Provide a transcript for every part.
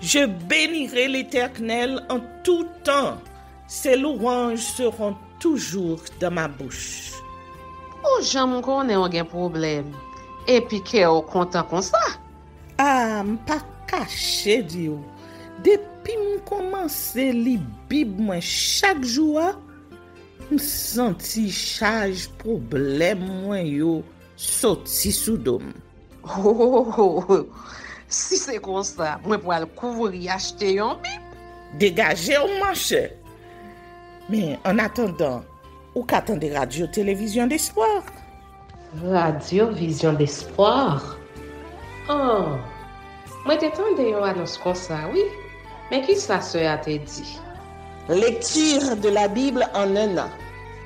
Je bénirai l'Éternel en tout temps. Ses louanges seront toujours dans ma bouche. Oh, j'aime qu'on ait un problème. Et puis qu'elle est content comme ça. Ah, m'pas caché Dieu. Depuis que commence li Bible moi chaque jour, me senti charge problème moi yo sorti sous dôme. Oh, si c'est comme ça, moi pour aller couvrir acheter un Bible. Dégagez au marché. Mais en attendant, ou qu'attendez radio télévision d'espoir? Radio Vision d'Espoir. Oh, moi t'attendais une annonce comme ça, oui. Mais qui ça a te dit? Lecture de la Bible en un an.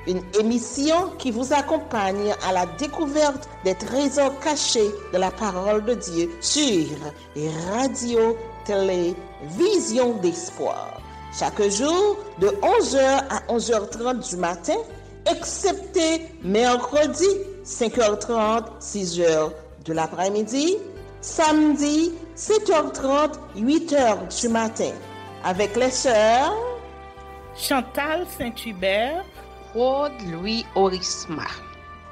Une émission qui vous accompagne à la découverte des trésors cachés de la parole de Dieu sur Radio Télévision d'Espoir. Chaque jour de 11h à 11h30 du matin, excepté mercredi 5h30, 6h de l'après-midi, samedi 7h30, 8h du matin, avec les sœurs Chantal Saint-Hubert, Claude Louis Orisma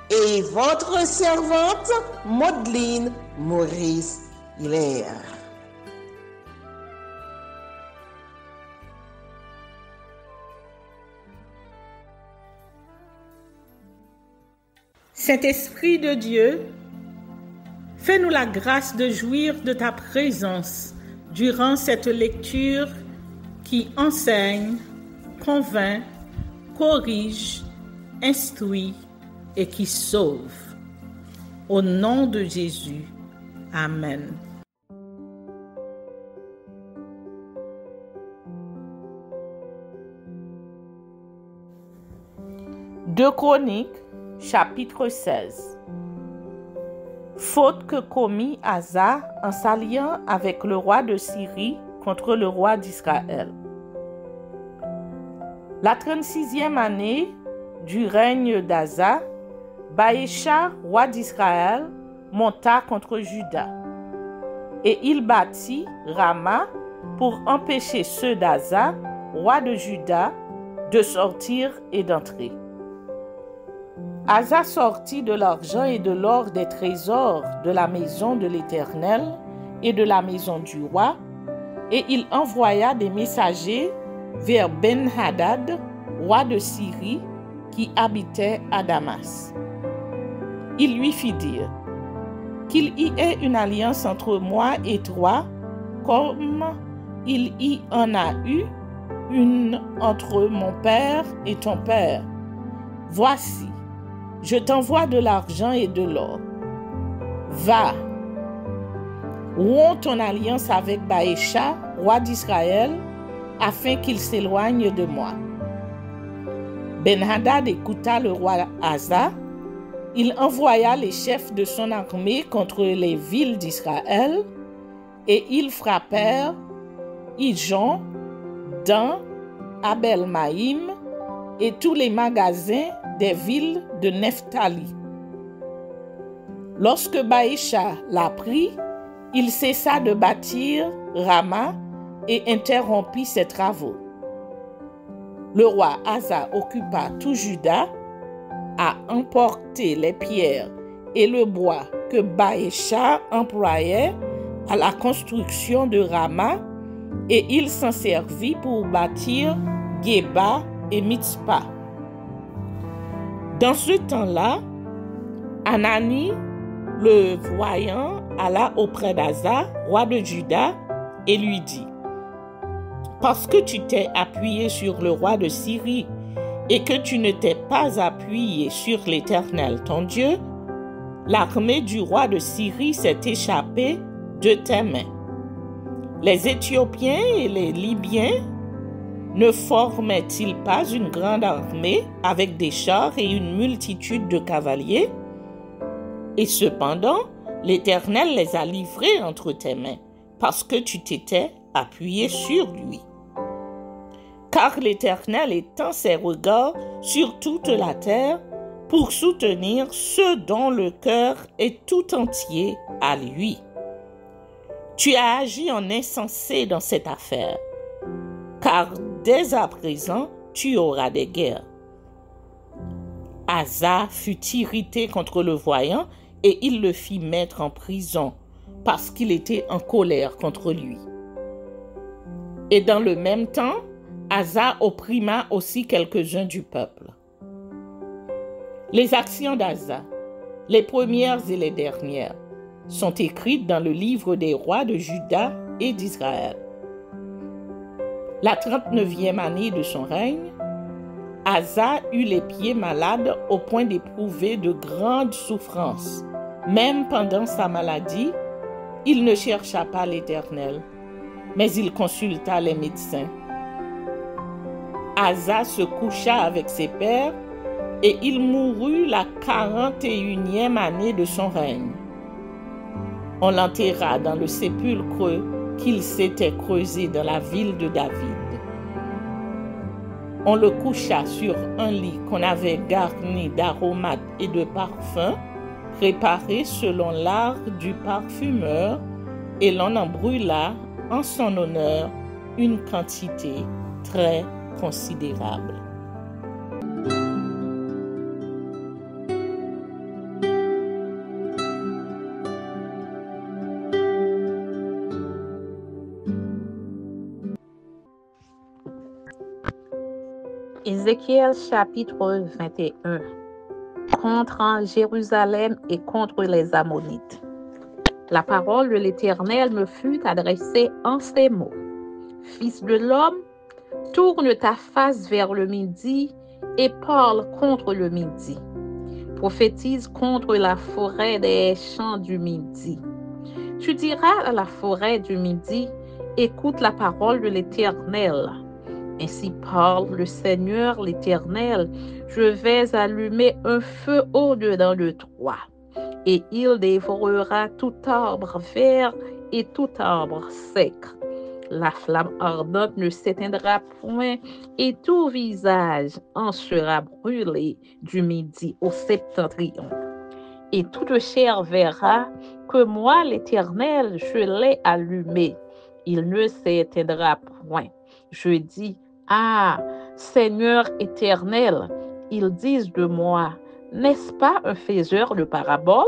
et votre servante Maudeline Maurice Hilaire. Saint-Esprit de Dieu, fais-nous la grâce de jouir de ta présence durant cette lecture qui enseigne, convainc, corrige, instruit et qui sauve. Au nom de Jésus. Amen. Deux Chroniques, chapitre 16. Faute que commit Asa en s'alliant avec le roi de Syrie contre le roi d'Israël. La 36e année du règne d'Asa, Baécha, roi d'Israël, monta contre Juda. Et il bâtit Rama pour empêcher ceux d'Asa, roi de Juda, de sortir et d'entrer. Asa sortit de l'argent et de l'or des trésors de la maison de l'Éternel et de la maison du roi, et il envoya des messagers vers Ben-Hadad, roi de Syrie, qui habitait à Damas. Il lui fit dire qu'il y ait une alliance entre moi et toi, comme il y en a eu une entre mon père et ton père. Voici, je t'envoie de l'argent et de l'or. Va, romps ton alliance avec Baécha, roi d'Israël, afin qu'il s'éloigne de moi. Ben-Hadad écouta le roi Asa. Il envoya les chefs de son armée contre les villes d'Israël, et ils frappèrent Ijon, Dan, Abel-Maïm et tous les magasins des villes de Nephtali. Lorsque Baécha l'apprit, il cessa de bâtir Rama et interrompit ses travaux. Le roi Asa occupa tout Juda, à emporter les pierres et le bois que Baécha employait à la construction de Rama, et il s'en servit pour bâtir Géba et Mitzpa. Dans ce temps-là, Anani, le voyant, alla auprès d'Asa, roi de Juda, et lui dit: parce que tu t'es appuyé sur le roi de Syrie et que tu ne t'es pas appuyé sur l'Éternel ton Dieu, l'armée du roi de Syrie s'est échappée de tes mains. Les Éthiopiens et les Libyens ne formaient-ils pas une grande armée avec des chars et une multitude de cavaliers? Et cependant, l'Éternel les a livrés entre tes mains, parce que tu t'étais appuyé sur lui. Car l'Éternel étend ses regards sur toute la terre pour soutenir ceux dont le cœur est tout entier à lui. Tu as agi en insensé dans cette affaire, car dès à présent, tu auras des guerres. » Asa fut irrité contre le voyant et il le fit mettre en prison parce qu'il était en colère contre lui. Et dans le même temps, Asa opprima aussi quelques-uns du peuple. Les actions d'Asa, les premières et les dernières, sont écrites dans le livre des rois de Juda et d'Israël. La 39e année de son règne, Asa eut les pieds malades au point d'éprouver de grandes souffrances. Même pendant sa maladie, il ne chercha pas l'Éternel, mais il consulta les médecins. Asa se coucha avec ses pères et il mourut la 41e année de son règne. On l'enterra dans le sépulcre qu'il s'était creusé dans la ville de David. On le coucha sur un lit qu'on avait garni d'aromates et de parfums, préparés selon l'art du parfumeur, et l'on en brûla en son honneur une quantité très considérable. Ézéchiel chapitre 21. Contre Jérusalem et contre les Ammonites. La parole de l'Éternel me fut adressée en ces mots. Fils de l'homme, tourne ta face vers le midi et parle contre le midi. Prophétise contre la forêt des champs du midi. Tu diras à la forêt du midi, écoute la parole de l'Éternel. Ainsi parle le Seigneur l'Éternel, je vais allumer un feu au-dedans de toi, et il dévorera tout arbre vert et tout arbre sec. La flamme ardente ne s'éteindra point, et tout visage en sera brûlé du midi au septentrion. Et toute chair verra que moi, l'Éternel, je l'ai allumé. Il ne s'éteindra point. Je dis, ah, Seigneur éternel, ils disent de moi, n'est-ce pas un faiseur de paraboles?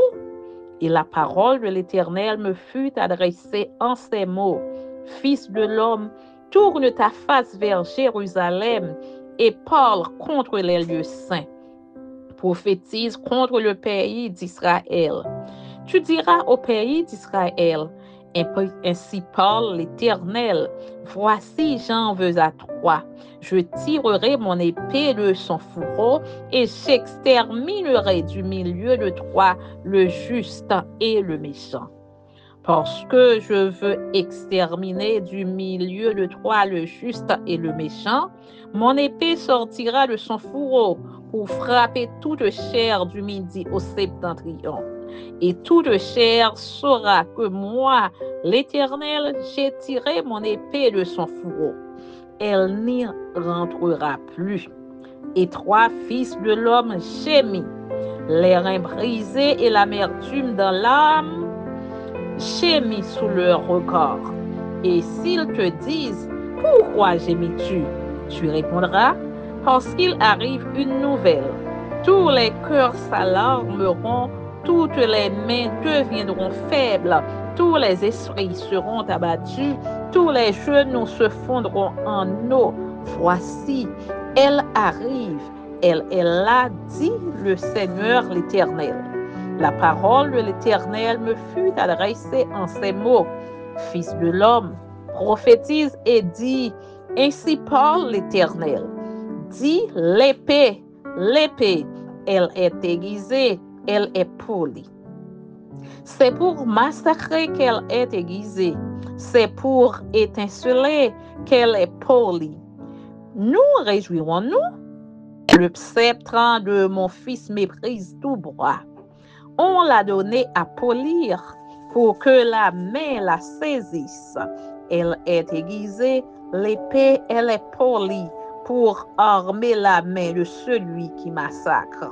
Et la parole de l'Éternel me fut adressée en ces mots. Fils de l'homme, tourne ta face vers Jérusalem et parle contre les lieux saints. Prophétise contre le pays d'Israël. Tu diras au pays d'Israël, ainsi parle l'Éternel, voici j'en veux à toi. Je tirerai mon épée de son fourreau et j'exterminerai du milieu de toi le juste et le méchant. Parce que je veux exterminer du milieu de toi le juste et le méchant, mon épée sortira de son fourreau pour frapper toute chair du midi au septentrion. Et toute chair saura que moi, l'Éternel, j'ai tiré mon épée de son fourreau. Elle n'y rentrera plus. Et trois fils de l'homme gémit, les reins brisés et l'amertume dans l'âme gémit sous leur regard. Et s'ils te disent, pourquoi gémis-tu? Tu répondras, parce qu'il arrive une nouvelle. Tous les cœurs s'alarmeront, toutes les mains deviendront faibles, tous les esprits seront abattus, tous les genoux se fondront en eau. Voici, elle arrive, elle est là, dit le Seigneur l'Éternel. La parole de l'Éternel me fut adressée en ces mots. Fils de l'homme, prophétise et dis, ainsi parle l'Éternel. Dis l'épée, l'épée, elle est aiguisée, elle est polie. C'est pour massacrer qu'elle est aiguisée, c'est pour étinceler qu'elle est polie. Nous réjouirons-nous? Le sceptre de mon fils méprise tout bras. On l'a donné à polir pour que la main la saisisse. Elle est aiguisée, l'épée, elle est polie pour armer la main de celui qui massacre.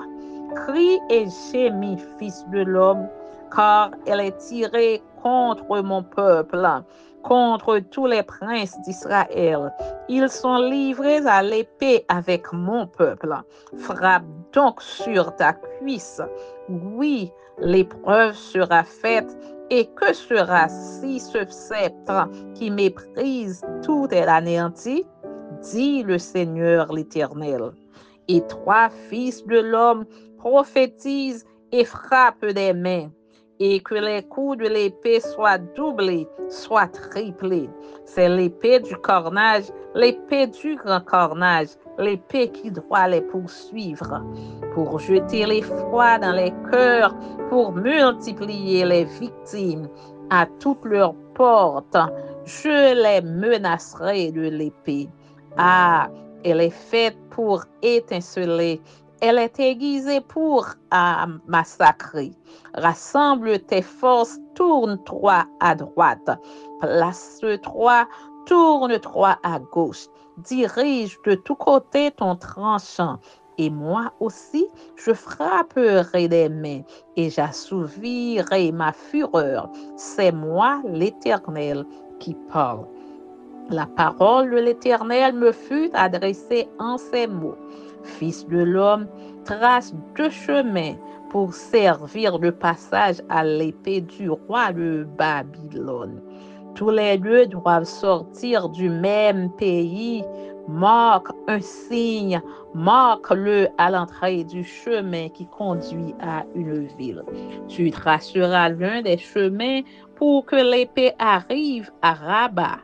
Crie et gémis, fils de l'homme, car elle est tirée contre mon peuple, contre tous les princes d'Israël. Ils sont livrés à l'épée avec mon peuple. Frappe donc sur ta cuisse. Oui, l'épreuve sera faite. Et que sera si ce sceptre qui méprise tout est anéanti? Dit le Seigneur l'Éternel. Et 3 fils de l'homme prophétisent et frappent des mains, et que les coups de l'épée soient doublés, soient triplés. C'est l'épée du cornage, l'épée du grand cornage, l'épée qui doit les poursuivre, pour jeter l'effroi dans les cœurs, pour multiplier les victimes à toutes leurs portes. Je les menacerai de l'épée. Ah, elle est faite pour étinceler. Elle est aiguisée pour massacrer. Rassemble tes forces, tourne-toi à droite. Place-toi, tourne-toi à gauche. Dirige de tous côtés ton tranchant. Et moi aussi, je frapperai des mains et j'assouvirai ma fureur. C'est moi, l'Éternel, qui parle. La parole de l'Éternel me fut adressée en ces mots. Fils de l'homme, trace 2 chemins pour servir de passage à l'épée du roi de Babylone. Tous les 2 doivent sortir du même pays. Marque un signe, marque-le à l'entrée du chemin qui conduit à une ville. Tu traceras l'un des chemins pour que l'épée arrive à Rabat,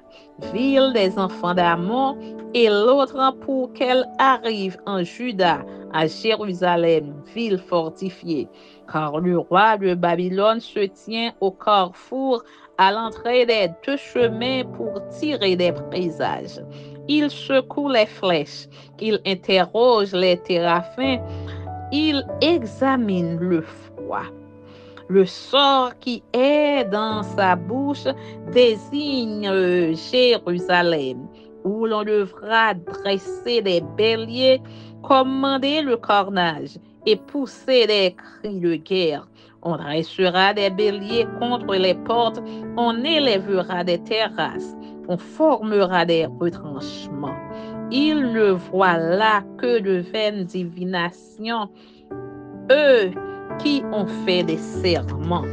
ville des enfants d'Ammon, et l'autre pour qu'elle arrive en Juda, à Jérusalem, ville fortifiée. Car le roi de Babylone se tient au carrefour à l'entrée des 2 chemins pour tirer des présages. Il secoue les flèches, il interroge les téraphins, il examine le froid. Le sort qui est dans sa bouche désigne Jérusalem, où l'on devra dresser des béliers, commander le cornage et pousser des cris de guerre. On dressera des béliers contre les portes, on élèvera des terrasses, on formera des retranchements. Il ne voit là que de vaines divinations, eux qui ont fait des serments.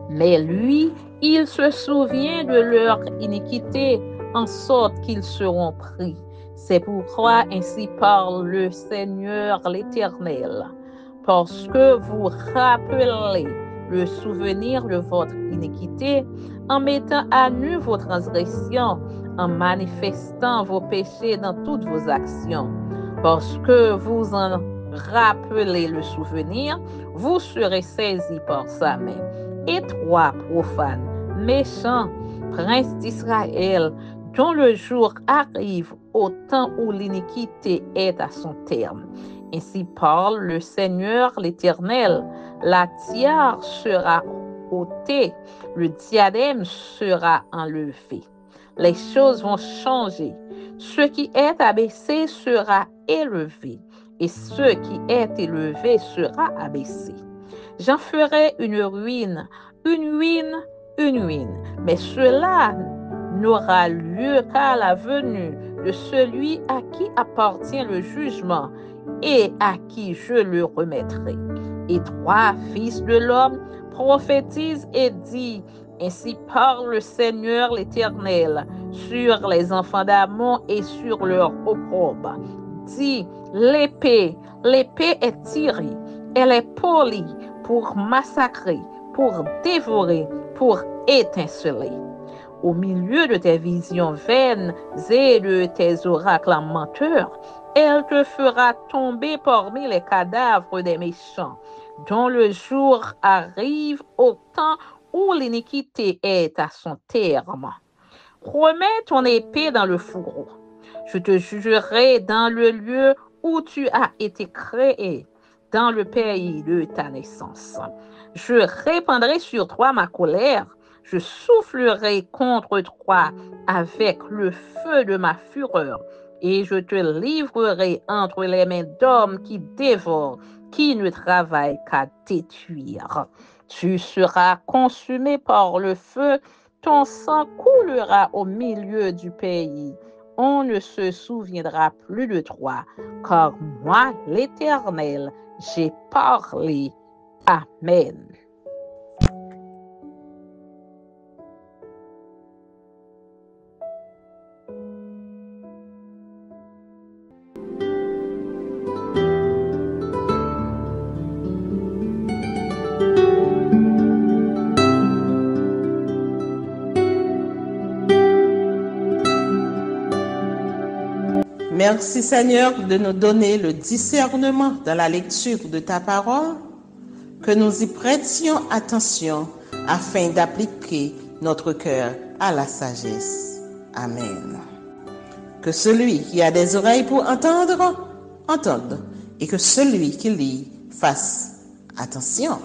Mais lui, il se souvient de leur iniquité, en sorte qu'ils seront pris. C'est pourquoi ainsi parle le Seigneur l'Éternel. Parce que vous rappelez le souvenir de votre iniquité, en mettant à nu vos transgressions, en manifestant vos péchés dans toutes vos actions. Parce que vous en rappelez le souvenir, vous serez saisis par sa main. Et toi, profane, méchant, prince d'Israël, dont le jour arrive au temps où l'iniquité est à son terme. Ainsi parle le Seigneur l'Éternel. La tiare sera ôtée, le diadème sera enlevé. Les choses vont changer. Ce qui est abaissé sera élevé, et ce qui est élevé sera abaissé. J'en ferai une ruine, mais cela n'aura lieu qu'à la venue de celui à qui appartient le jugement et à qui je le remettrai. Et 3 fils de l'homme prophétisent et disent, ainsi parle le Seigneur l'Éternel, sur les enfants d'Ammon et sur leur opprobre. Dis, l'épée est tirée, elle est polie pour massacrer, pour dévorer, pour étinceler. Au milieu de tes visions vaines et de tes oracles menteurs, elle te fera tomber parmi les cadavres des méchants, dont le jour arrive au temps où l'iniquité est à son terme. Remets ton épée dans le fourreau. Je te jugerai dans le lieu où tu as été créé, dans le pays de ta naissance. Je répandrai sur toi ma colère, je soufflerai contre toi avec le feu de ma fureur, et je te livrerai entre les mains d'hommes qui dévorent, qui ne travaillent qu'à détruire. Tu seras consumé par le feu, ton sang coulera au milieu du pays. On ne se souviendra plus de toi, car moi, l'Éternel, j'ai parlé. Amen. Merci Seigneur de nous donner le discernement dans la lecture de ta parole, que nous y prêtions attention afin d'appliquer notre cœur à la sagesse. Amen. Que celui qui a des oreilles pour entendre, entende, et que celui qui lit fasse attention.